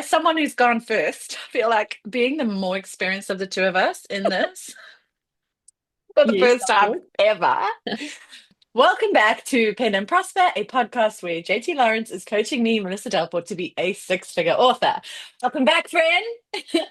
as someone who's gone first, I feel like being the more experienced of the two of us in this for the Yes, first time ever. Welcome back to Pen and Prosper, a podcast where JT Lawrence is coaching me, Melissa Delport, to be a six-figure author. Welcome back, friend.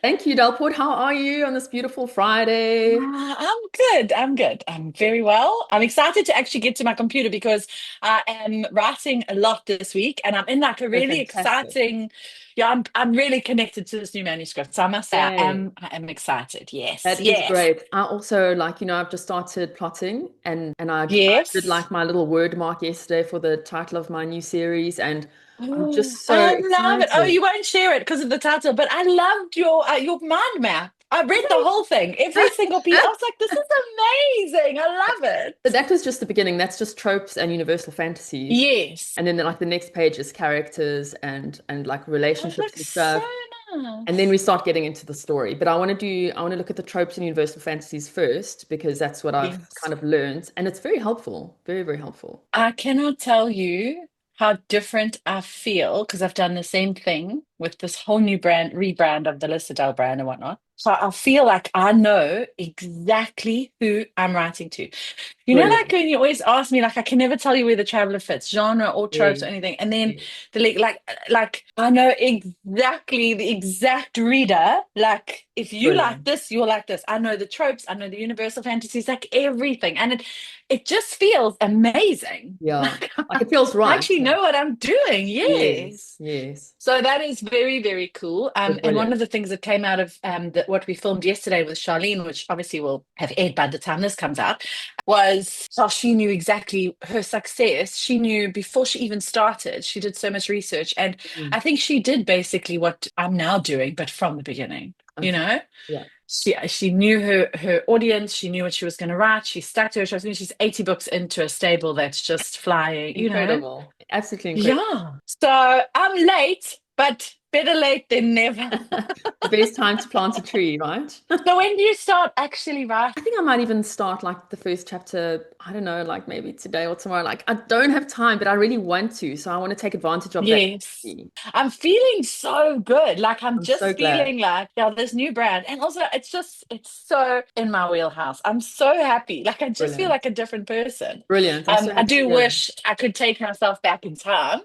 thank you, Delport. How are you on this beautiful Friday? I'm good. I'm good. I'm very well. I'm excited to actually get to my computer because I am writing a lot this week, and I'm in like a Oh, really fantastic. exciting. Yeah, I'm really connected to this new manuscript. So I must say Yay. I am excited. Yes, That is yes, great. I also I've just started plotting and I did yes. like my little word mark yesterday for the title of my new series, and I'm Oh, just so I love it. Oh, excited. you won't share it because of the title, but I loved your mind map. I read the whole thing, every Yay. single piece. I was like, this is amazing. I love But it. that was just the beginning. That's just tropes and universal fantasies. Yes. And then like the next page is characters and like Oh, it relationships looks and so stuff. And then we nice. start getting into the story. But I want to look at the tropes and universal fantasies first because that's what I've Yes. kind of learned. And it's very helpful, very, very helpful. I cannot tell you how different I feel because I've done the same thing with this whole new rebrand of the Lissadell brand and whatnot. So I feel like I know exactly who I'm writing to. You know, like Brilliant. when you always ask me, like I can never tell you where the traveler fits, genre or tropes or Yes. anything, and then Yes. like I know exactly the exact reader. Like if you like Brilliant. this, you'll like this. I know the tropes, I know the universal fantasies, like everything, and it just feels amazing. Yeah. Like Like it feels I right. actually know what I'm doing. Yes. Yes. Yes. So that is very, very cool. Oh, And one of brilliant. the things that came out of what we filmed yesterday with Charlene, which obviously will have aired by the time this comes out, was how she knew exactly her success. She knew before she even started. She did so much research, and Mm. I think she did basically what I'm now doing, but from the beginning. You Okay. know, Yeah. she knew her audience. She knew what she was going to write. She stuck to her. She's 80 books into a stable that's just flying. You know. Incredible. Absolutely incredible. Yeah. So I'm late, but better late than never. The best time to plant a tree, right? So when do you start actually writing? I think I might even start like the first chapter, I don't know, like maybe today or tomorrow. Like I don't have time, but I really want to. So I want to take advantage of that. Yes. I'm feeling so good. Like I'm I'm so just glad. feeling like, yeah, this new brand. And also it's so in my wheelhouse. I'm so happy. Like I just feel like Brilliant. a different person. Brilliant. I'm so I happy to do hear. wish I could take myself back in time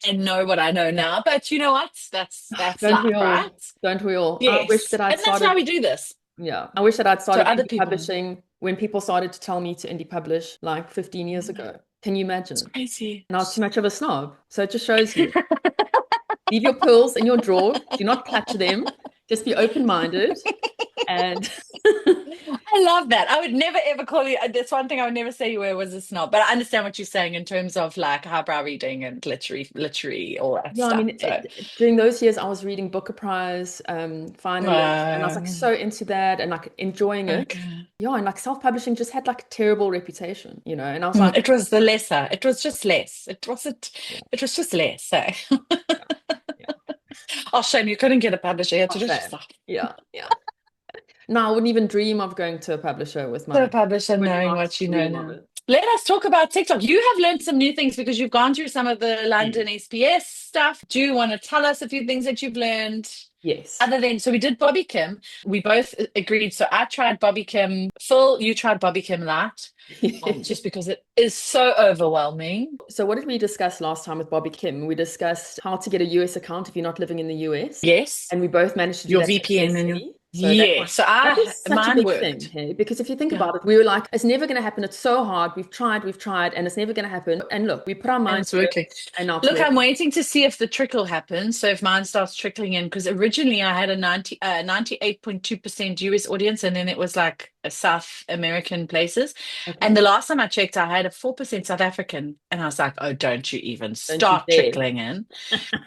and know what I know now. But you know what? That's Don't we life, right? all? Don't we all? I wish Yes. that I'd And that's why started, we do this. yeah, I wish that I'd So started other indie people know. publishing when people started to tell me to indie publish like 15 years ago. Can you It's imagine? crazy. And I was too much of a snob. So it just shows you. Leave your pearls in your drawer. Do not clutch them. Just be open-minded. And I love that. I would never ever call you. That's one thing I would never say you were was a snob. But I understand what you're saying in terms of like highbrow reading and literary, all that yeah, I stuff. mean, So, during those years, I was reading Booker Prize, finalists, and I was like uh, so into that and like enjoying it. okay. Yeah, and like self-publishing just had like a terrible reputation, and I was like, It was the lesser. It was just less. It wasn't. yeah, It was just less. So, yeah, yeah. oh, shame you couldn't get a publisher. You had Oh, to do it shame. yourself. Yeah, yeah. No, I wouldn't even dream of going to a publisher with The my, publisher would knowing not what you know dream of now. it. Let us talk about TikTok. You have learned some new things because you've gone through some of the Yes. London SPS stuff. Do you want to tell us a few things that you've learned? Yes. Other than, so we did Bobby Kim. We both agreed. So I tried Bobby Kim full, you tried Bobby Kim light, just because it is so overwhelming. So what did we discuss last time with Bobby Kim? We discussed how to get a US account if you're not living in the US. Yes, And we both managed to do your that VPN and your, successfully. So yeah. So that I, was such a mine big thing, worked. hey? Because if you think Yeah. about it, we were like, it's never going to happen. It's so hard. We've tried, and it's never going to happen. And look, we put our And mind it's to it, working. and now it's Look, I'm working. waiting to see if the trickle happens. So if mine starts trickling in, because originally I had a 98.2% US audience, and then it was like a South American places. And Okay. the last time I checked, I had a 4% South African. And I was like, oh, don't you even Don't you start dare. trickling in.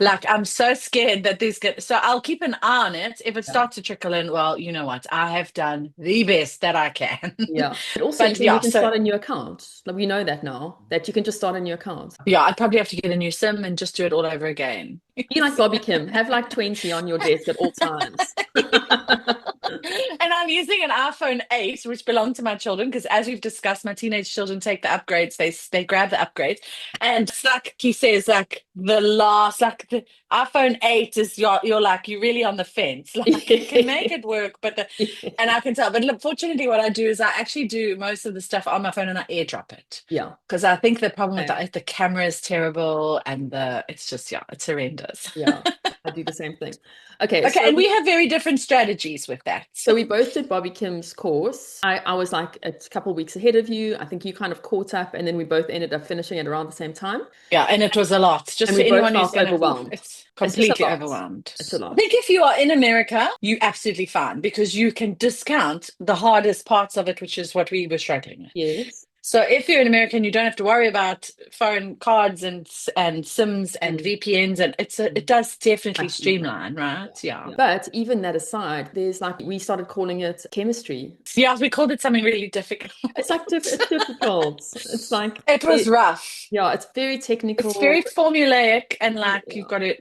Like, I'm so scared that these get, so I'll keep an eye on it. If it Yeah. starts to trickle in, well, you know what? I have done the best that I can. Yeah. But also, But then you yeah, can so start a new account. Like we know that now, that you can just start a new account. yeah, I'd probably have to get a new sim and just do it all over again. Be like Bobby Kim. Have like 20 on your desk at all times. And I I'm using an iPhone 8, which belonged to my children, because as we've discussed, my teenage children take the upgrades. They grab the upgrades. And it's like he says, like the last, like the iPhone 8 is you're like, you're really on the fence. Like you can make it work, but and I can tell. But look, fortunately, what I do is I actually do most of the stuff on my phone and I airdrop it. Yeah. Because I think the problem with Same. the camera is terrible and it's just, yeah, it's horrendous. Yeah. I do the same thing. Okay, Okay, so and we have very different strategies with that. so we both did Bobby Kim's course. I was like a couple of weeks ahead of you. I think you kind of caught up, and then we both ended up finishing at around the same time. Yeah, and it was a lot. Just And for we both anyone who's felt going to, overwhelmed. it's It's just a completely lot. overwhelmed. It's a I lot. think if you are in America, you absolutely fine because you can discount the hardest parts of it, which is what we were struggling with. Yes. So if you're an American, you don't have to worry about foreign cards and SIMs and VPNs, and it does definitely streamline, right? Yeah. But even that aside, there's like we started calling it chemistry. Yeah, we called it something really difficult. It's like it's difficult. It's like It was rough. yeah, it's very technical. It's very formulaic and like Yeah. you've got to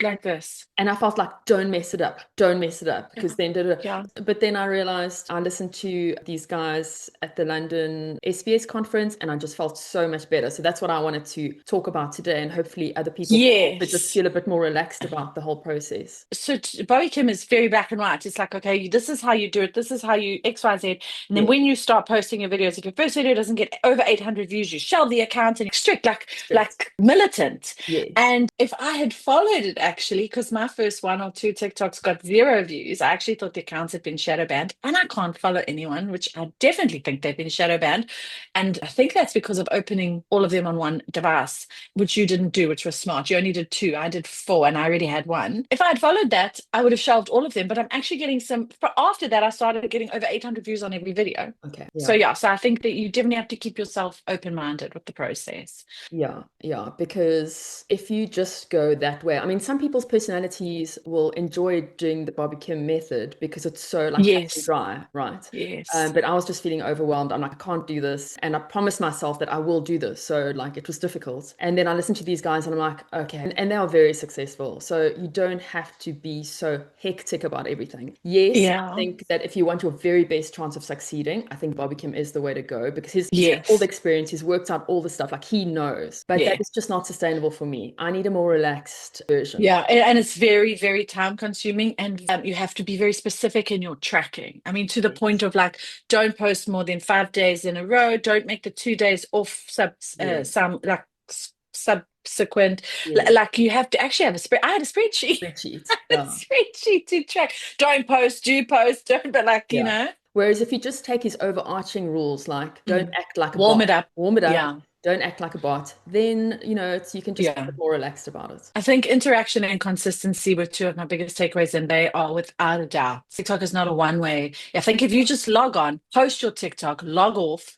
like this. And I felt like, don't mess it up. Don't mess it up. Because then, Yeah. but then I realized I listened to these guys at the London SBS conference and I just felt so much better. So that's what I wanted to talk about today. And hopefully other people but just feel a bit more relaxed about the whole process. So Bobby Kim is very black and white. It's like, okay, this is how you do it. This is how you X, Y, Z. And then when you start posting your videos, if your first video doesn't get over 800 views, you shelve the account and strict, like militant. Yeah. And if I had followed it actually, because my first 1 or 2 TikToks got 0 views, I actually thought the accounts had been shadow banned, and I can't follow anyone, which I definitely think they've been shadow banned. And I think that's because of opening all of them on one device, which you didn't do, which was smart. You only did 2. I did 4, and I already had 1. If I had followed that, I would have shelved all of them. But I'm actually getting some. After that, I started getting over 800 views on every video. Okay. Yeah. So I think that you definitely have to keep yourself open-minded with the process. Yeah, because if you just go that way, I mean, some people's personalities will enjoy doing the Bobby Kim method because it's so like cut and dry, right? Yes. But I was just feeling overwhelmed. I'm like, I can't do this. And I promised myself that I will do this. So like it was difficult. And then I listened to these guys and I'm like, okay. And they are very successful. So you don't have to be so hectic about everything. Yes, I think that if you want your very best chance of succeeding, I think Bobby Kim is the way to go because he's had all the experience, he's worked out all the stuff, like he knows. But that is just not sustainable for me. I need a more relaxed version. Yeah, and it's very, very time consuming, and you have to be very specific in your tracking. I mean, to the point of like, don't post more than 5 days in a row. Don't make the 2 days off subsequent. Like you have to actually have a spread. I had a spreadsheet. A spreadsheet to track. Don't post, do post, don't. But like you know. Whereas if you just take his overarching rules, like don't act like a warm bot, warm it up. Yeah. Don't act like a bot, then you know you can just be more relaxed about it. I think interaction and consistency were 2 of my biggest takeaways, and they are without a doubt. TikTok is not a one way. I think if you just log on, post your TikTok, log off,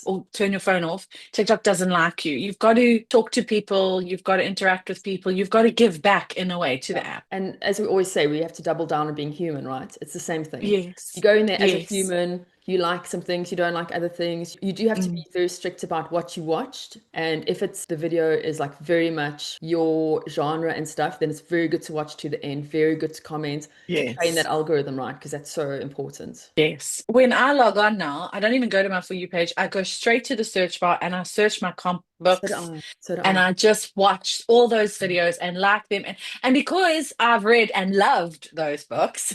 or turn your phone off, TikTok doesn't like you. You've got to talk to people, you've got to interact with people, you've got to give back in a way to the app. And as we always say, we have to double down on being human, right? It's the same thing. Yes. You go in there as a human. You like some things, you don't like other things. You do have to be very strict about what you watched. And if the video is like very much your genre and stuff, then it's very good to watch to the end, very good to comment, to train that algorithm right, because that's so important. Yes. When I log on now, I don't even go to my For You page. I go straight to the search bar and I search my comp books. And I just watch all those videos and like them. And because I've read and loved those books,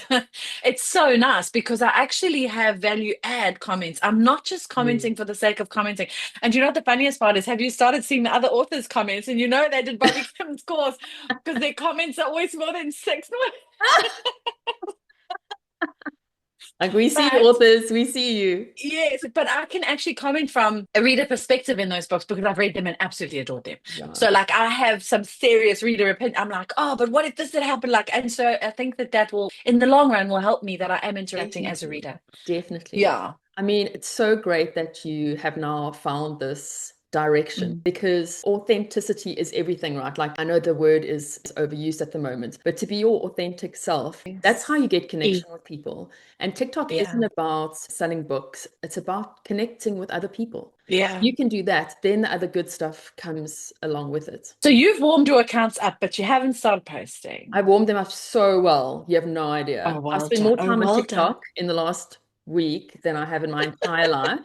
it's so nice because I actually have value add comments. I'm not just commenting for the sake of commenting. And you know what the funniest part is? Have you started seeing the other authors' comments? And you know they did Bobby Kim's course because their comments are always more than 6. Like we see the authors, we see you. Yes, but I can actually comment from a reader perspective in those books because I've read them and absolutely adored them. So like I have some serious reader opinion. I'm like, oh, but what if this had happened? Like, and so I think that will, in the long run, will help me that I am interacting as a reader. Definitely. Yeah. I mean, it's so great that you have now found this direction, Mm. because authenticity is everything, right? Like I know the word is overused at the moment, but to be your authentic self, that's how Yes. you get E- connection with people. And TikTok Yeah. isn't about selling books, it's about connecting with other people. Yeah. You can do that, then the other good stuff comes along with it. So you've warmed your accounts up, but you haven't started I posting. warmed them up so well. You have no idea. Oh, I well spent done. more Oh, time on well done. TikTok in the last week than I have in my entire life.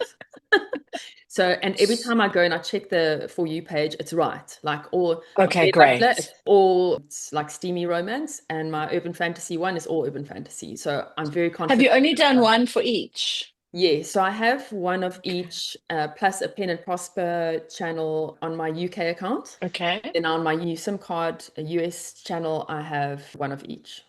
So, and every time I go and I check the For You page, it's right. Like all my Okay, Blair Butler, great. it's like steamy romance, and my urban fantasy one is all urban fantasy. So I'm very Have you confident. only done one for each? Yeah, so I have one of Okay. each, plus a Pen and Prosper channel on my UK account. Okay. Then on my new SIM card, a US channel, I have one of each,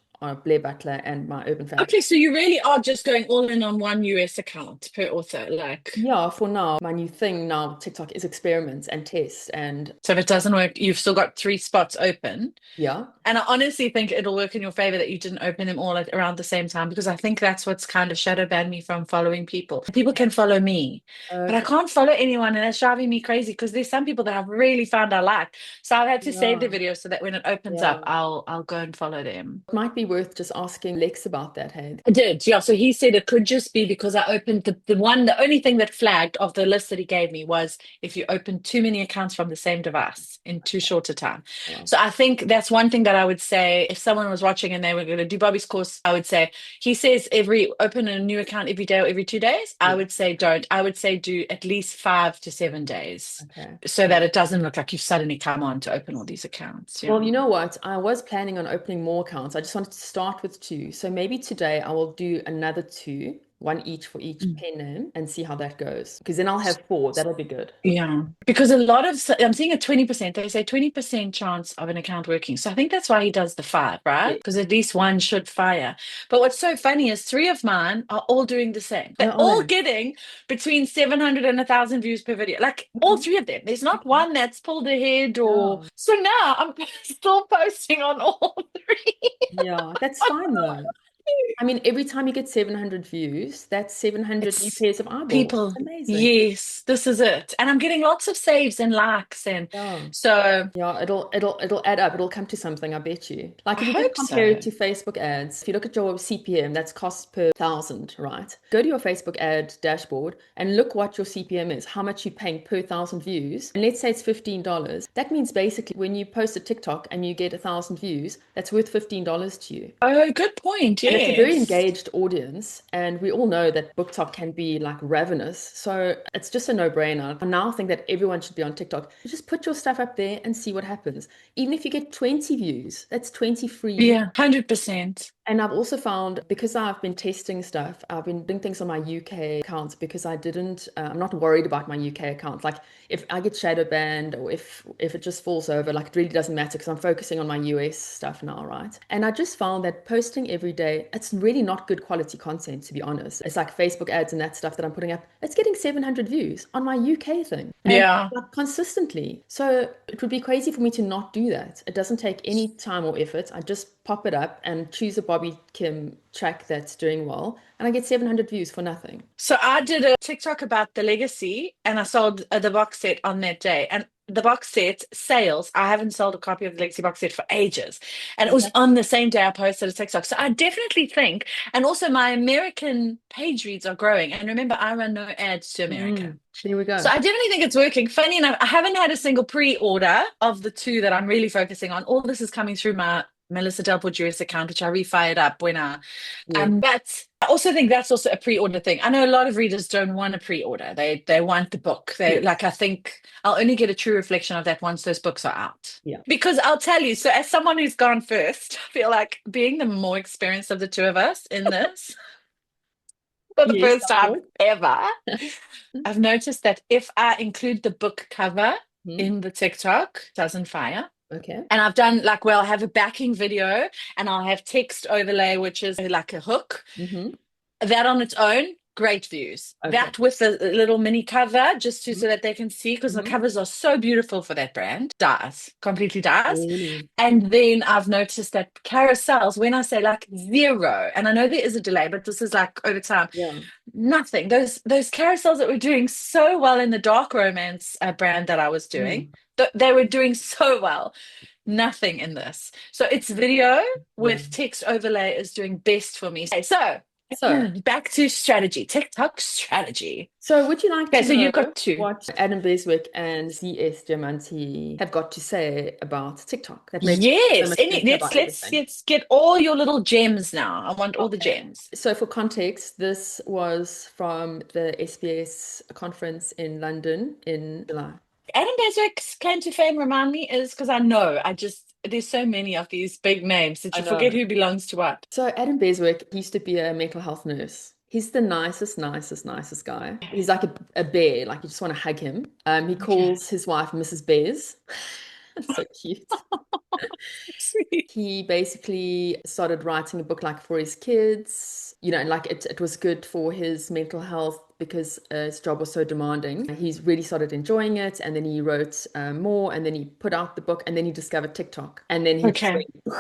Blair Butler and my urban fantasy. Okay, so you really are just going all in on one US account per author, like. Yeah, for now, my new thing now, TikTok, is experiments and tests, and So if it doesn't work, you've still got three spots open. yeah. And I honestly think it'll work in your favor that you didn't open them all at around the same time because I think that's what's kind of shadow banned me from following people. People can follow me, but I Okay. can't follow anyone, and it's driving me crazy because there's some people that I've really found I like. So I've had to save the Yeah. video so that when it opens up, Yeah. I'll go and follow them. It might be worth just asking Lex about that, hey? I did, yeah. So he said it could just be because I opened the only thing that flagged of the list that he gave me was if you open too many accounts from the same device in too short a time. Well, So I think that's one thing that I would say if someone was watching and they were going to do Bobby's course, I would say he says open a new account every day or every 2 days. I yeah. would say don't. I would say do at least 5 to 7 days Okay. so that it doesn't look like you've suddenly come on to open all these accounts. Yeah. Well, you know what? I was planning on opening more accounts. I just wanted to start with two. So maybe today I will do another two, one each for each Mm. pen name, and see how that goes. Because then I'll have four. That'll be good. Yeah, because a lot of, I'm seeing a 20%, they say 20% chance of an account working. So I think that's why he does the five, right? Yeah. Because at least one should fire. But what's so funny is three of mine are all doing the same. Oh, They're are all they? getting between 700 and 1,000 views per video. Like all Okay. three of them. There's not Okay. one that's pulled ahead or. Yeah. So now I'm still posting on all three. Yeah. That's fine though. I mean, every time you get 700 views, that's 700 new It's pairs of eyeballs. people. It's amazing. Yes, this is it. And I'm getting lots of saves and likes. And Yeah. so Yeah, it'll add up. It'll come to something, I bet you. Like I if you just hope compare it so. to Facebook ads, if you look at your CPM, that's cost per thousand, right? Go to your Facebook ad dashboard and look what your CPM is, how much you're paying per thousand views. And let's say it's $15. That means basically when you post a TikTok and you get 1,000 views, that's worth $15 to you. Oh, good point. And it's a very Yes. engaged audience, and we all know that BookTok can be like ravenous. So it's just a no-brainer. I now think that everyone should be on TikTok. You just put your stuff up there and see what happens. Even if you get 20 views, that's 20 free views. Yeah, 100%. And I've also found because I've been testing stuff, I've been doing things on my UK accounts because I'm not worried about my UK account. Like if I get shadow banned or if it just falls over, like it really doesn't matter because I'm focusing on my US stuff now, right? And I just found that posting every day, it's really not good quality content, to be honest. It's like Facebook ads and that stuff that I'm putting up. It's getting 700 views on my UK thing. And Yeah. like consistently. So it would be crazy for me to not do that. It doesn't take any time or effort. I just pop it up and choose a Bobby Kim track that's doing well, and I get 700 views for nothing. So I did a TikTok about the legacy and I sold the box set on that day. And the box set sales, I haven't sold a copy of the legacy box set for ages. And it was Okay. on the same day I posted a TikTok. So I definitely think, and also my American page reads are growing. And remember, I run no ads to America. There we So go. I definitely think it's working. Funny enough, I haven't had a single pre-order of the two that I'm really focusing on. All this is coming through my Melissa Delport US account, which I refired up when I Yeah. but I also think that's also a pre-order thing. I know a lot of readers don't want a pre-order. They want the book. They Yes. like I think I'll only get a true reflection of that once those books are out. Yeah. Because I'll tell you, so as someone who's gone first, I feel like being the more experienced of the two of us in this for the Yes, first of time course. ever, I've noticed that if I include the book cover Hmm. in the TikTok, it doesn't fire. Okay. And I've done like, well, I have a backing video and I'll have text overlay, which is like a hook. Hmm. That on its own great views. Okay. That with the little mini cover, just to Mhm. so that they can see, because the Mhm. covers are so beautiful for that brand. Does completely does. Really? And then I've noticed that carousels, when I say like zero, and I know there is a delay, but this is like over time, Yeah. nothing. Those carousels that were doing so well in the dark romance brand that I was doing, Mm. they were doing so well. Nothing in this. So it's video Yeah. with text overlay is doing best for me. Okay, so So, back to strategy, TikTok strategy. so would you like Okay, to so you've know got two. what Adam Beswick and ZS Diamanti have got to say about TikTok that makes so Yes. much sense about everything? Let's get all your little gems now. I want all the Okay. gems. So for context, this was from the SBS conference in London in July. Adam Beswick's claim to fame, remind me, is because I know I just there's so many of these big names that I you forget know. who belongs to what. So Adam Beswick used to be a mental health nurse. He's the nicest guy. He's like a bear, like you just want to hug him. He Okay. calls his wife Mrs. Bez. So cute. Sweet. He basically started writing a book like for his kids, you know, and like it was good for his mental health because his job was so demanding. He's really started enjoying it, and then he wrote more, and then he put out the book, and then he discovered TikTok, and then he just Okay. went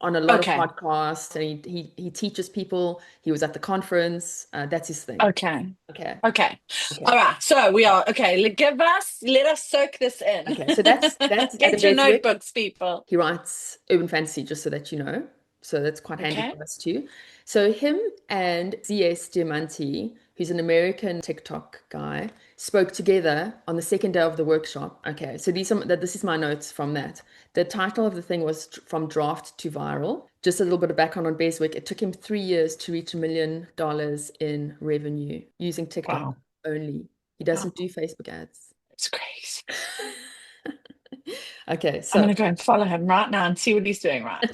on a lot of Okay. podcasts, and he teaches people. He was at the conference. That's his thing. Okay. Okay, Okay. All okay, right. So we are okay. Let us soak this in. okay. So that's Adam Get your Beswick. notebooks, people. He writes urban fantasy, just so that you know. So that's quite handy Okay. for us too. So him and ZS Diamanti, who's an American TikTok guy, spoke together on the second day of the workshop. Okay, so this is my notes from that. The title of the thing was From Draft to Viral. Just a little bit of background on Beswick. It took him 3 years to reach $1 million in revenue using TikTok Wow. only. He Wow. doesn't do Facebook ads. It's crazy. Okay, I'm so gonna go and follow him right now and see what he's doing right.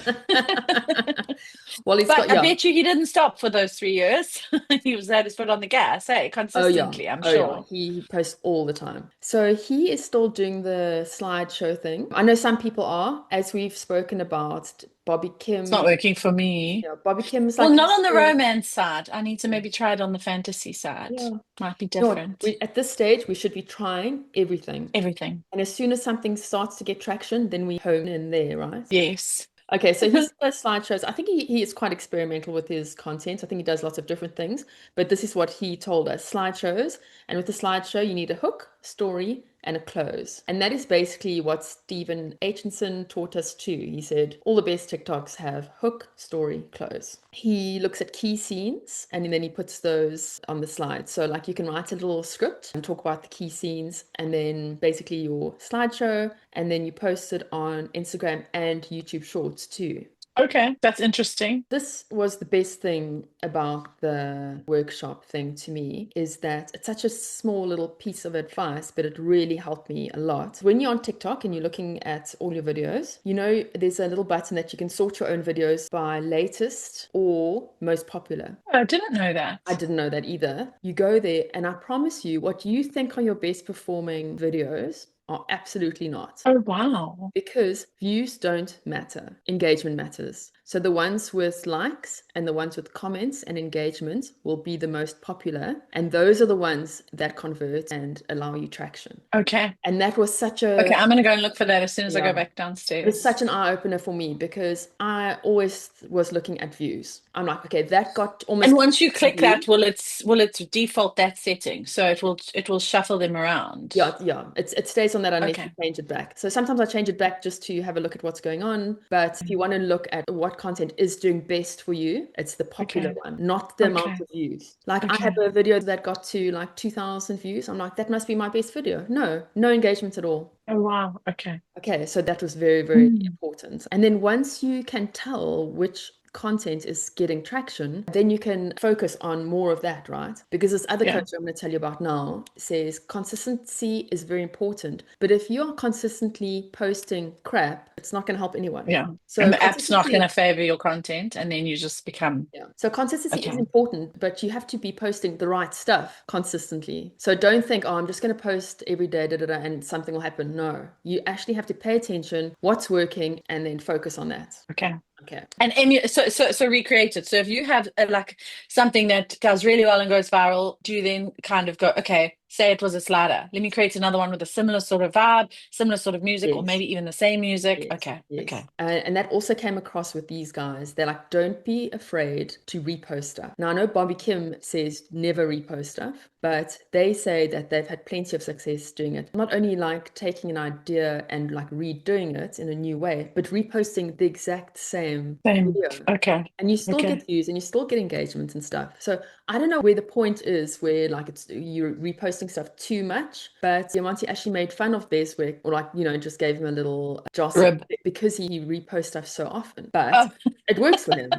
well, he's got But I yeah. bet you he didn't stop for those 3 years. He was at his foot on the gas, hey, Oh yeah. consistently, I'm Oh yeah. sure. He posts all the time. So he is still doing the slideshow thing. I know some people are, as we've spoken about. Bobby It's not Kim, working for me. Bobby Kim's Well, like not on the still, romance side. I need to maybe try it on the fantasy side. yeah. Might be You know what? different. At this stage, we should be trying everything. Everything. And as soon as something starts to get traction, then we hone in there, right? Yes. Okay, so his first slideshows, I think he is quite experimental with his content. I think he does lots of different things, but this is what he told us, slideshows. And with the slideshow, you need a hook, story, and a close. And that is basically what Stephen Aitchison taught us too. He said all the best TikToks have hook, story, close. He looks at key scenes and then he puts those on the slide. So like you can write a little script and talk about the key scenes and then basically your slideshow, and then you post it on Instagram and YouTube Shorts too. Okay, that's interesting. This was the best thing about the workshop thing to me, is that it's such a small little piece of advice, but it really helped me a lot. When you're on TikTok and you're looking at all your videos, you know, there's a little button that you can sort your own videos by latest or most popular. I didn't know that. I didn't know that either. You go there, and I promise you, what you think are your best performing videos are absolutely not. Oh, wow. Because views don't matter, engagement matters. So the ones with likes and the ones with comments and engagement will be the most popular. And those are the ones that convert and allow you traction. Okay. And that was such Okay, a, I'm gonna go and look for that as soon as I yeah, go back it was downstairs. such an eye opener for me because I always was looking at views. I'm like, okay, that got And almost once you 1,000 click that, views. will it default that setting? So it will shuffle them around. Yeah, it stays on that unless you Okay. change it back. So sometimes I change it back just to have a look at what's going on. But if you want to look at what content is doing best for you, it's the popular Okay. one, not the amount Okay. of views. Like I have Okay. a video that got to like 2,000 views. I'm like, that must be my best video. No engagement at all. Oh, wow. Okay. Okay, so that was very, very Mm. important. And then once you can tell which content is getting traction, then you can focus on more of that, right? Because this other Yeah. coach I'm going to tell you about now says consistency is very important. But if you're consistently posting crap, it's not going to help anyone. Yeah. And So the app's not going consistency, to favor your content, and then you just become yeah. So consistency is okay. important, but you have to be posting the right stuff consistently. So don't think, oh, I'm just going to post every day, and something will happen. No, you actually have to pay attention, what's working, and then focus on that. Okay. Okay. And so recreate it. So if you have like something that does really well and goes viral, do you then kind of go, okay, say it was a slider. Let me create another one with a similar sort of vibe, similar sort of music, or Yes. maybe even the same music. Yes, Okay, yes. okay. And that also came across with these guys. They're like, don't be afraid to repost stuff. Now, I know Bobby Kim says never repost stuff, but they say that they've had plenty of success doing it. Not only like taking an idea and like redoing it in a new way, but reposting the exact same Same. video. Okay, And you still okay. get views and you still get engagement and stuff. So I don't know where the point is where like it's you're reposting stuff too much, but Diamante actually made fun of Beswick or like, just gave him a little joss Rib. because he reposts stuff so often. But Oh, it works for him.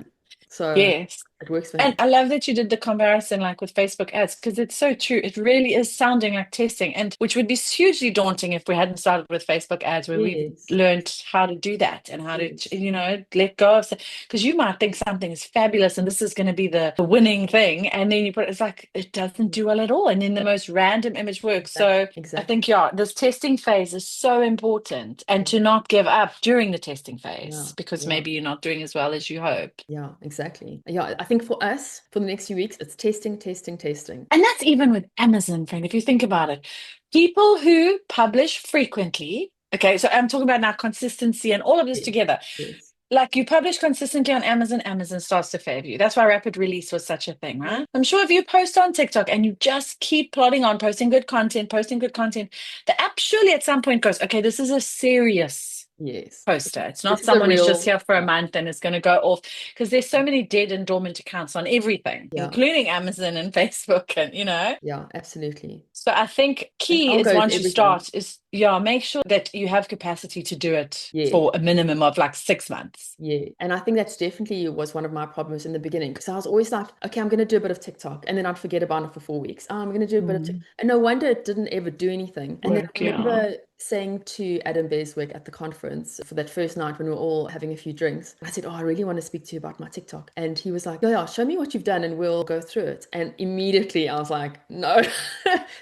So yes. it works for And him. I love that you did the comparison like with Facebook ads because it's so true. It really is sounding like testing, and which would be hugely daunting if we hadn't started with Facebook ads where we've Yes. learned how to do that and how to, Yes. let go of, because you might think something is fabulous and this is going to be the winning thing. And then you put it's like it doesn't do well at all. And then the most random image works. So I Exactly. think, yeah, this testing phase is so important and to not give up during the testing Yeah. phase because Yeah. maybe you're not doing as well as you hope. Yeah, exactly. Yeah, I think for us, for the next few weeks, it's testing, testing, testing. And that's even with Amazon, friend, if you think about it. People who publish frequently, okay, so I'm talking about now consistency and all of this Yes. together. Yes. Like you publish consistently on Amazon, Amazon starts to favor you. That's why rapid release was such a thing, Yeah. right? I'm sure if you post on TikTok and you just keep plodding on, posting good content, the app surely at some point goes, okay, this is a serious Yes. poster. It's This not is a someone who's just real, here for a yeah, month and is going to go off because there's so many dead and dormant accounts on everything, yeah, including Amazon and Facebook and yeah, absolutely. So I think And key is algos, once you everything. start is yeah, make sure that you have capacity to do it Yeah. for a minimum of like 6 months. Yeah, and I think that's definitely was one of my problems in the beginning because I was always like, okay, I'm going to do a bit of TikTok, and then I'd forget about it for 4 weeks. Oh, I'm going to do a bit of TikTok. Mm. And no wonder it didn't ever do anything. And then Work, I yeah. remember saying to Adam Beswick at the conference for that first night when we were all having a few drinks, I said, oh, I really want to speak to you about my TikTok. And he was like, yeah, show me what you've done and we'll go through it. And immediately I was like, no,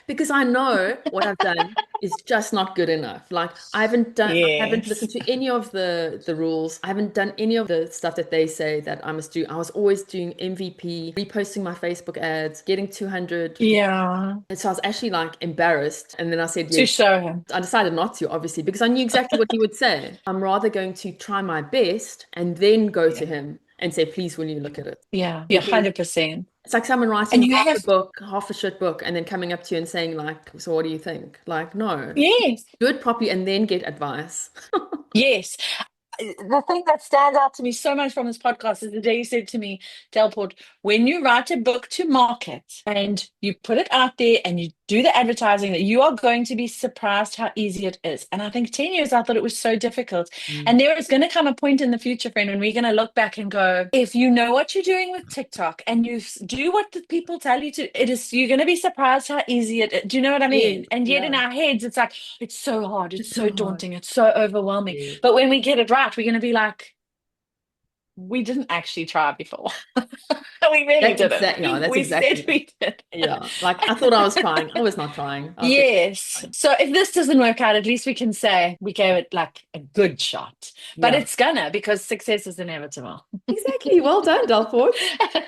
because I know what I've done is just not good enough. Like I haven't Yes. listened to any of the rules. I haven't done any of the stuff that they say that I must do. I was always doing MVP, reposting my Facebook ads, getting 200. Yeah. And so I was actually like embarrassed. And then I said, To yes. show him. I decided not to, obviously, because I knew exactly what he would say. I'm rather going to try my best and then go to Yeah. him and say, please, will you look at it? Yeah. Yeah. Because 100%. it's like someone And writing you half a have book, half a shit book, and then coming up to you and saying, like, so what do you think? Like, no, yes. do it properly and then get advice. Yes. The thing that stands out to me so much from this podcast is the day you said to me, Delport, when you write a book to market and you put it out there and you do the advertising, that you are going to be surprised how easy it is. And I think 10 years I thought it was so difficult. Mm. And there is going to come a point in the future, friend, when we're going to look back and go, if you know what you're doing with TikTok and you do what the people tell you to, you're going to be surprised how easy it is. Do you know what I Yes, mean? And yet in yeah, our heads, it's like, it's so hard, it's it's so so hard. daunting, it's so overwhelming. Yeah. But when we get it right, we're going to be like, we didn't actually try before. We really That's didn't. exactly, yeah, that's We said exactly it. we did. Yeah, like I thought I was trying. I was not trying. I was definitely Yes. trying. So if this doesn't work out, at least we can say we gave it like a good shot. But Yeah, it's gonna because success is inevitable. exactly. Well done, Delford. I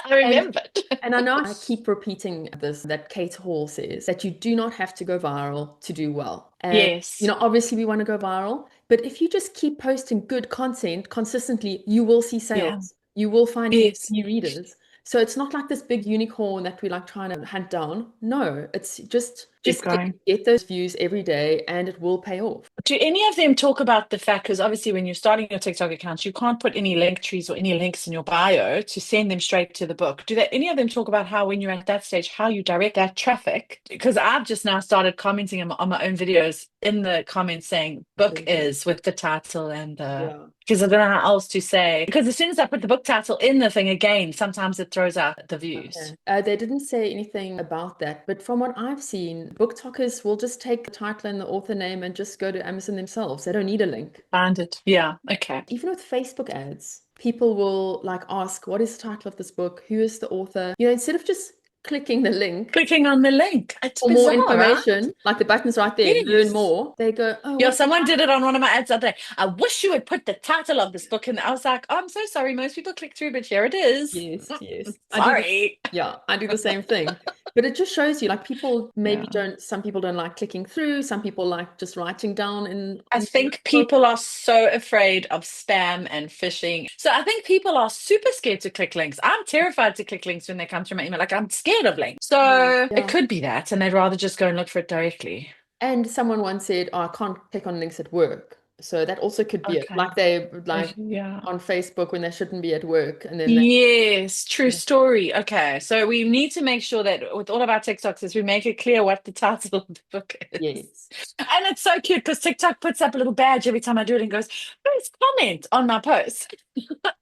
And remembered. and I know I keep repeating this that Kate Hall says that you do not have to go viral to do well. And Yes. obviously we want to go viral, but if you just keep posting good content consistently, you will see Yeah. sales. You will find Yes. new readers. So it's not like this big unicorn that we're like trying to hunt down. No, it's Keep just going. get those views every day and it will pay off. Do any of them talk about the fact, because obviously when you're starting your TikTok accounts, you can't put any link trees or any links in your bio to send them straight to the book. Do any of them talk about how when you're at that stage, how you direct that traffic? Because I've just now started commenting on my own videos in the comments saying book Absolutely. is with the title and the Yeah. because I don't know how else to say. Because as soon as I put the book title in the thing again, sometimes it throws out the views. Okay. They didn't say anything about that, but from what I've seen, BookTokers will just take the title and the author name and just go to Amazon themselves. They don't need a link. Find it. Yeah. Okay. Even with Facebook ads, people will like ask, what is the title of this book? Who is the author? Instead of just clicking the link clicking on the link. It's for more bizarre, right? information, like the button's right there, learn Yes. more. They go, oh, Yeah, what's the someone did title? it on one of my ads the other day. I wish you would put the title of this book in. I was like, oh, I'm so sorry. Most people click through, but here it is. Yes, yes. I do this. Sorry. Yeah, I do the same thing. But it just shows you, like, people maybe Yeah. don't, some people don't like clicking through, some people like just writing down I in the think notebook. people are so afraid of spam and phishing. So I think people are super scared to click links. I'm terrified to click links when they come through my email. Like I'm scared of links. Yeah. So it Yeah. could be that, and they'd rather just go and look for it directly. And someone once said, oh, I can't click on links at work. So that also could be it. Okay. Like they like Yeah. on Facebook when they shouldn't be at work. And then they, Yes, true story. Okay, so we need to make sure that with all of our TikToks is we make it clear what the title of the book is. yes. And it's so cute because TikTok puts up a little badge every time I do it and goes, please comment on my post,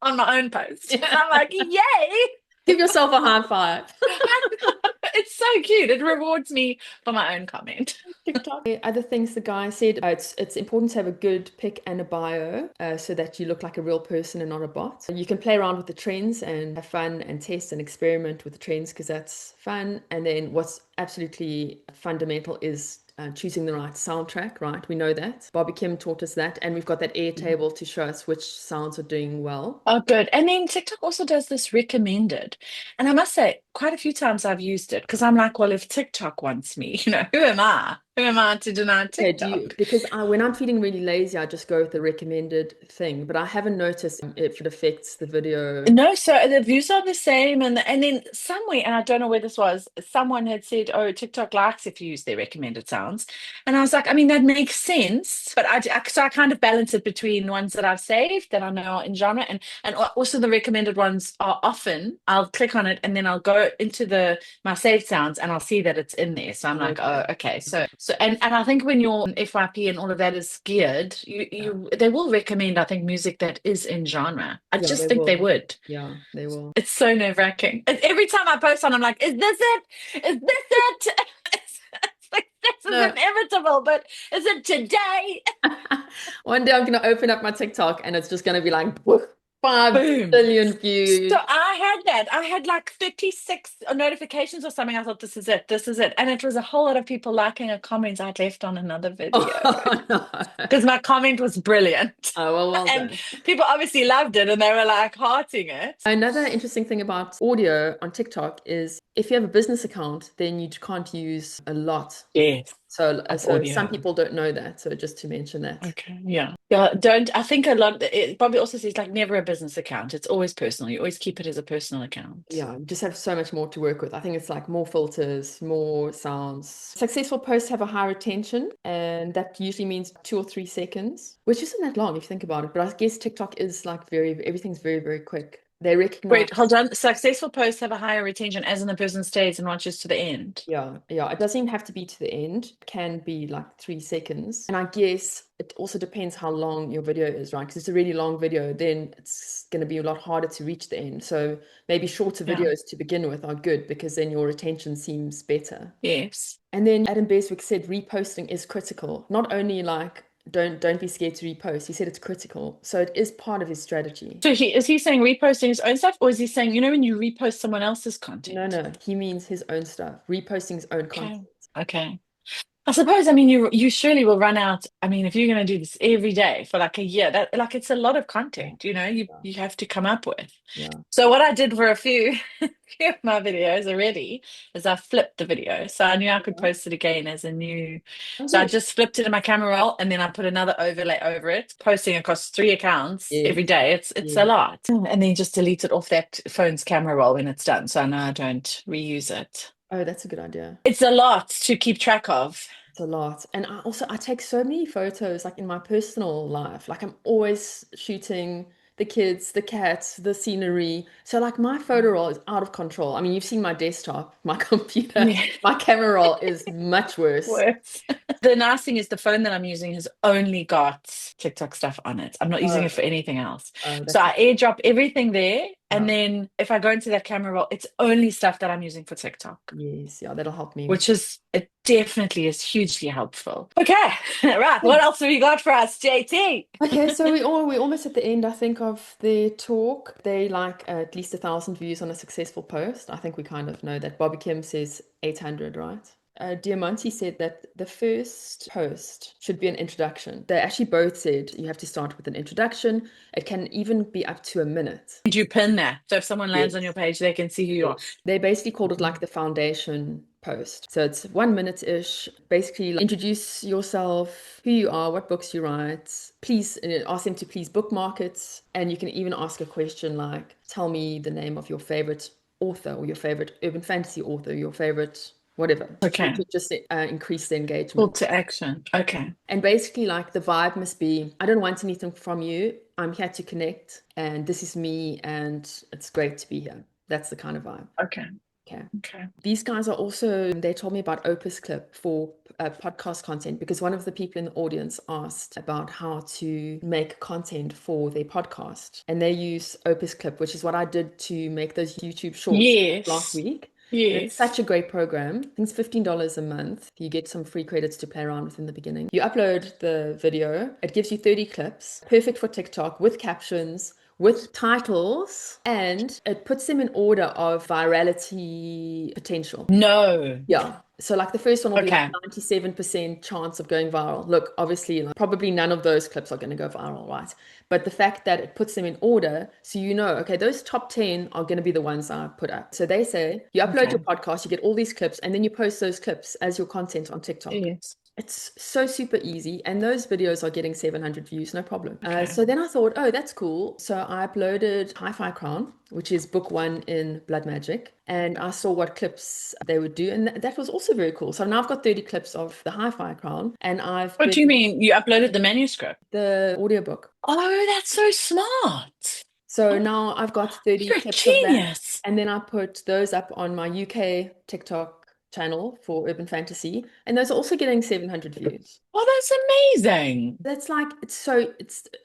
on my own post. And I'm like, yay! Give yourself a high five. It's so cute. It rewards me for my own comment. TikTok. Other things the guy said, it's important to have a good pic and a bio so that you look like a real person and not a bot. You can play around with the trends and have fun and test and experiment with the trends because that's fun. And then what's absolutely fundamental is choosing the right soundtrack, right? We know that. Bobby Kim taught us that. And we've got that Airtable to show us which sounds are doing well. Oh, good. And then TikTok also does this recommended. And I must say, quite a few times I've used it because I'm like, well, if TikTok wants me, who am I? Who am I to deny Okay, do you, TikTok? because when I'm feeling really lazy, I just go with the recommended thing, but I haven't noticed if it affects the video. No, so the views are the same, and then somewhere, and I don't know where this was, someone had said, "Oh, TikTok likes if you use their recommended sounds," and I was like, I mean, that makes sense, but so I kind of balance it between ones that I've saved that I know are in genre, and also the recommended ones are often I'll click on it and then I'll go into the my saved sounds and I'll see that it's in there, so I'm like, Okay. oh, okay, so and I think when your FYP and all of that is geared, Yeah, you they will recommend I think music that is in genre. I yeah, just they think they will. would. Yeah, they will. It's so nerve-wracking. Every time I post on, I'm like, is this it? Is this it? It's like, this is No. inevitable, but is it today? One day I'm gonna open up my TikTok and it's just gonna be like woof, 5 Boom. billion So views. I had that. I had like 36 notifications or something. I thought, this is it. This is it. And it was a whole lot of people liking a comment I'd left on another video Oh no. because my comment was brilliant. Oh, well And done. people obviously loved it and they were like hearting it. Another interesting thing about audio on TikTok is if you have a business account, then you can't use a lot. Yes, of So some audio. people don't know that. So just to mention that. Okay, yeah. Yeah, don't I think a lot it Bobby also says like never a business account. It's always personal. You always keep it as a personal account. Yeah, you just have so much more to work with. I think it's like more filters, more sounds. Successful posts have a high retention, and that usually means 2 or 3 seconds, which isn't that long if you think about it. But I guess TikTok is like everything's very, very quick. They recognize, Wait, hold on. Successful posts have a higher retention as in the person stays and watches to the end. yeah, yeah. It doesn't even have to be to the end. It can be like 3 seconds. And I guess it also depends how long your video is, right? Because it's a really long video, then it's going to be a lot harder to reach the end. So maybe shorter Yeah. videos to begin with are good because then your retention seems better. Yes. And then Adam Beswick said reposting is critical. Not only like don't be scared to repost. He said it's critical. So it is part of his strategy. So he saying reposting his own stuff, or is he saying, when you repost someone else's No, content? no, he means his own stuff, reposting his own Okay. content. Okay. I suppose, I mean, you surely will run out. I mean, if you're going to do this every day for like a year, that like it's a lot of Yeah, content, yeah, you have to come up with. yeah. So what I did for a few, few of my videos already is I flipped the video. So I knew I could Yeah. post it again as a new. Oh, So I good. just flipped it in my camera roll and then I put another overlay over it, posting across 3 accounts every Yes, day. It's a yes. lot. And then just delete it off that phone's camera roll when it's done. So I know I don't reuse it. Oh, that's a good idea. It's a lot to keep track of. It's a lot. And I take so many photos like in my personal life. Like I'm always shooting the kids, the cats, the scenery. So like my photo roll is out of control. I mean, you've seen my desktop, my computer, Yeah. my camera roll is much worse. Worse. The nice thing is the phone that I'm using has only got TikTok stuff on it. I'm not using Oh, it for anything else. oh, So that's I airdrop everything there And Yeah. then if I go into that camera roll, it's only stuff that I'm using for TikTok, Yes. Yeah, that'll help me. which is, it definitely is hugely helpful. Okay, right. What else have you got for us, JT? Okay, so we're almost at the end, I think, of the talk. They like at least 1,000 views on a successful post. I think we kind of know that. Bobby Kim says 800, right? Diamanti said that the first post should be an introduction. They actually both said you have to start with an introduction. It can even be up to a minute. Did you pin that? So if someone lands on your Yes. page, they can see who you are. Yes. They basically called it like the foundation post. So it's 1 minute-ish. Basically, like, introduce yourself, who you are, what books you write. Please ask them to please bookmark it. And you can even ask a question like, tell me the name of your favorite author or your favorite urban fantasy author, your favorite whatever, Okay. to just increase the Call engagement. to action. Okay. And basically, like the vibe must be, I don't want anything from you. I'm here to connect, and this is me, and it's great to be here. That's the kind of vibe. Okay. Okay. Okay. These guys are also, they told me about Opus Clip for podcast content because one of the people in the audience asked about how to make content for their podcast. And they use Opus Clip, which is what I did to make those YouTube shorts last Yes. week. And it's Yes. such a great program. I think it's $15 a month. You get some free credits to play around with in the beginning. You upload the video, it gives you 30 clips, perfect for TikTok with captions, with titles, and it puts them in order of virality potential. No. Yeah. So like the first one will be like Okay. 97% chance of going viral. Look, obviously, like, probably none of those clips are going to go viral, right? But the fact that it puts them in order, so you know, okay, those top 10 are going to be the ones I put up. So they say you upload Okay. your podcast, you get all these clips, and then you post those clips as your content on TikTok. Yes. It's so super easy, and those videos are getting 700 views, no problem. Okay. So then I thought, oh, that's cool. So I uploaded Hi-Fi Crown, which is book one in Blood Magic, and I saw what clips they would do, and that was also very cool. So now I've got 30 clips of the Hi-Fi Crown, and I've What do you been mean? You uploaded the manuscript? the audiobook. Oh, that's so smart. So Oh, now I've got 30 you're a clips of that, genius. and then I put those up on my UK TikTok channel for Urban Fantasy, and those are also getting 700 views. Oh, that's amazing. That's like, it's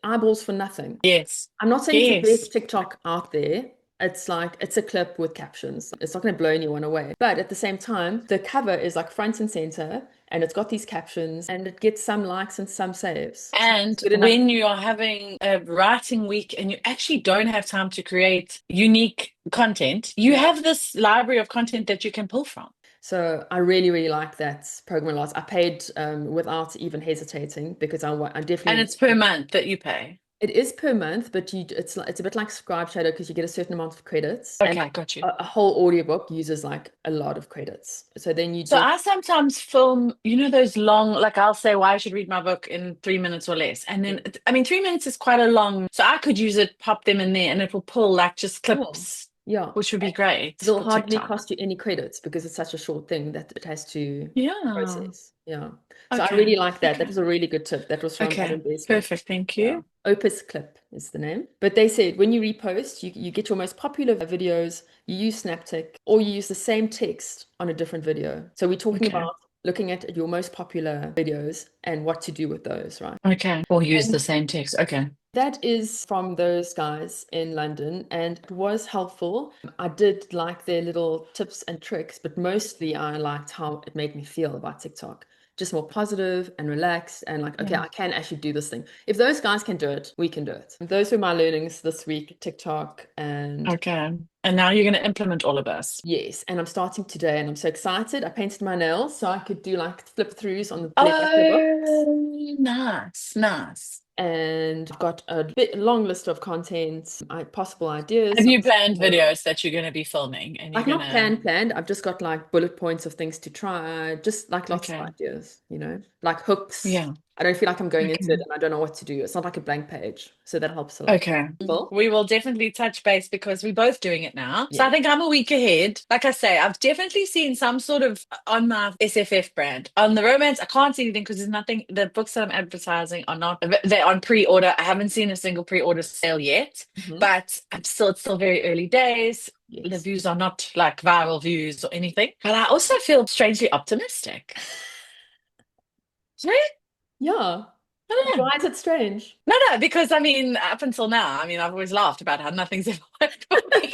eyeballs for nothing. Yes. I'm not saying it's the Yes. best TikTok out there. It's like, it's a clip with captions. It's not going to blow anyone away. But at the same time, the cover is like front and center, and it's got these captions, and it gets some likes and some saves. So it's And good enough. when you are having a writing week and you actually don't have time to create unique content, you Yeah. have this library of content that you can pull from. So I really, really like that program a lot. I paid without even hesitating because I And definitely. it's per month that you pay. It is per month, but it's a bit like Scribe Shadow because you get a certain amount of credits, and Okay, got you. a whole audiobook uses like a lot of credits. So then you So just I sometimes film, you know, those long, like I'll say, why I should read my book in 3 minutes or less. And then, I mean, 3 minutes is quite a long, so I could use it, pop them in there, and it will pull like just yeah, clips, yeah. which would be great It'll for hardly TikTok. cost you any credits because it's such a short thing that it has to Yeah. process. Yeah. So I Okay. really like that. That Okay. was a really good tip. That was from Okay. Adam Besley. Perfect. Thank Yeah. you. Opus Clip is the name. But they said when you repost, you get your most popular videos, you use Snaptic, or you use the same text on a different video. So we're talking Okay. about looking at your most popular videos and what to do with those, right? Okay. Or use the And same text. Okay. that is from those guys in London, and it was helpful. I did like their little tips and tricks, but mostly I liked how it made me feel about TikTok. Just more positive and relaxed, and like, okay, Yeah. I can actually do this thing. If those guys can do it, we can do it. Those were my learnings this week, TikTok, and Okay. And now you're going to implement all of this. yes, and I'm starting today, and I'm so excited. I painted my nails so I could do like flip throughs on the back of the books. Oh, nice. Nice. And I've got a bit long list of content, possible ideas. Have you planned videos that you're going to be filming and you're Like going not to, planned. I've just got like bullet points of things to try, just like lots of okay. ideas, like hooks. Yeah. I don't feel like I'm going into it Okay. and I don't know what to do. It's not like a blank page. So that helps a lot. Okay. Well, We will definitely touch base because we're both doing it now. So I yeah. think I'm a week ahead. Like I say, I've definitely seen some sort of on my SFF brand. On the romance, I can't see anything because there's nothing. The books that I'm advertising are not, they're on pre-order. I haven't seen a single pre-order sale yet, Mhm. but it's still very early days. The Yes. views are not like viral views or anything. But I also feel strangely optimistic. Right? Yeah. I don't know. Why is it strange? No, no, because I mean, up until now, I mean, I've always laughed about how nothing's ever worked for me.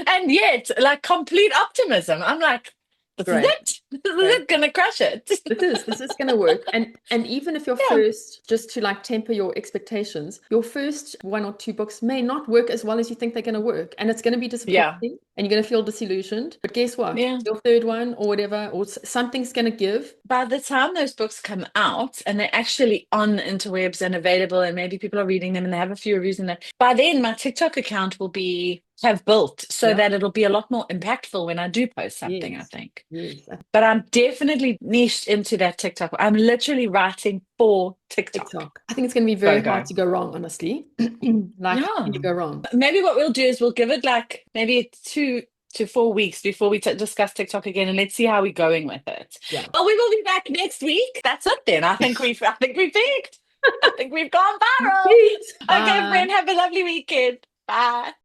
And yet, like complete optimism. I'm like, this is Great. it. This is Great. it, gonna crush it. This is going to work. And even if your Yeah, first, just to like temper your expectations, your first one or two books may not work as well as you think they're going to work, and it's going to be yeah, disappointing, and you're going to feel disillusioned. But guess what? yeah. Your third one or whatever, or something's going to give. By the time those books come out and they're actually on the interwebs and available, and maybe people are reading them and they have a few reviews in there, by then my TikTok account will be have built so Yeah. that it'll be a lot more impactful when I do post something, I Yes. think. Yes. But I'm definitely niched into that TikTok. I'm literally writing for TikTok. TikTok. I think it's going to be Gotta very hard go. to go wrong, honestly. Like, how can Yeah. you go wrong? Maybe what we'll do is we'll give it like maybe 2 to 4 weeks before we discuss TikTok again, and let's see how we're going with it. Yeah. Well, we will be back next week. That's it then. I think we peaked. I think we've gone viral. Great. Okay, Bye. friend, have a lovely weekend. Bye.